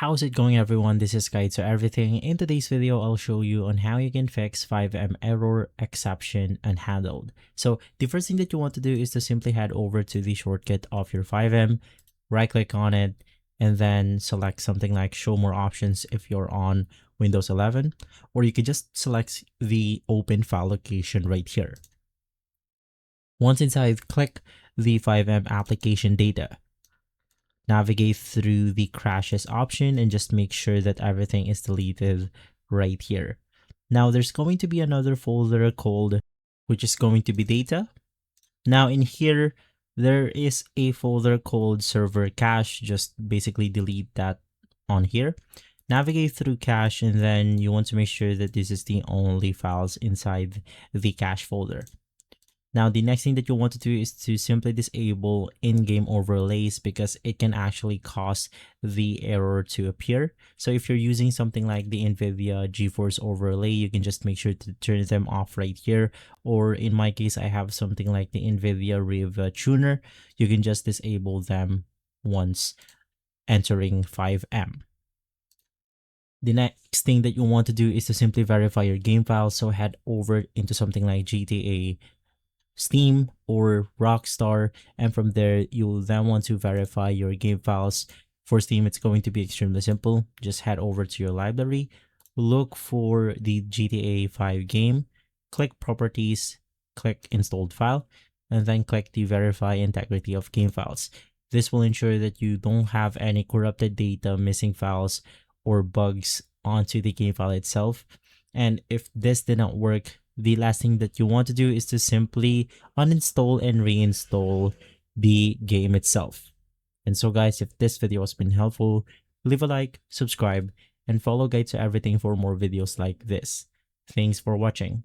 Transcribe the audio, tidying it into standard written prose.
How's it going, everyone? This is Guide to Everything. In today's video, I'll show you on how you can fix Fivem error exception unhandled. So the first thing that you want to do is to simply head over to the shortcut of your Fivem, right click on it, and then select something like show more options if you're on Windows 11, or you could just select the open file location right here. Once inside, click the Fivem application data. Navigate through the crashes option and just make sure that everything is deleted right here. Now there's going to be another folder called, which is going to be data. Now in here, there is a folder called server cache. Just basically delete that on here. Navigate through cache, and then you want to make sure that this is the only files inside the cache folder. Now, the next thing that you want to do is to simply disable in-game overlays because it can actually cause the error to appear. So if you're using something like the NVIDIA GeForce overlay, you can just make sure to turn them off right here. Or in my case, I have something like the NVIDIA Riv Tuner. You can just disable them once entering Fivem. The next thing that you want to do is to simply verify your game files. So head over into something like GTA, Steam, or Rockstar, and from there you'll then want to verify your game files. For Steam, it's going to be extremely simple. Just head over to your library, look for the GTA 5 game, click Properties, click Installed File, and then click the Verify Integrity of Game Files. This will ensure that you don't have any corrupted data, missing files, or bugs onto the game file itself. And if this did not work, the last thing that you want to do is to simply uninstall and reinstall the game itself. And so guys, if this video has been helpful, leave a like, subscribe, and follow Guide to Everything for more videos like this. Thanks for watching.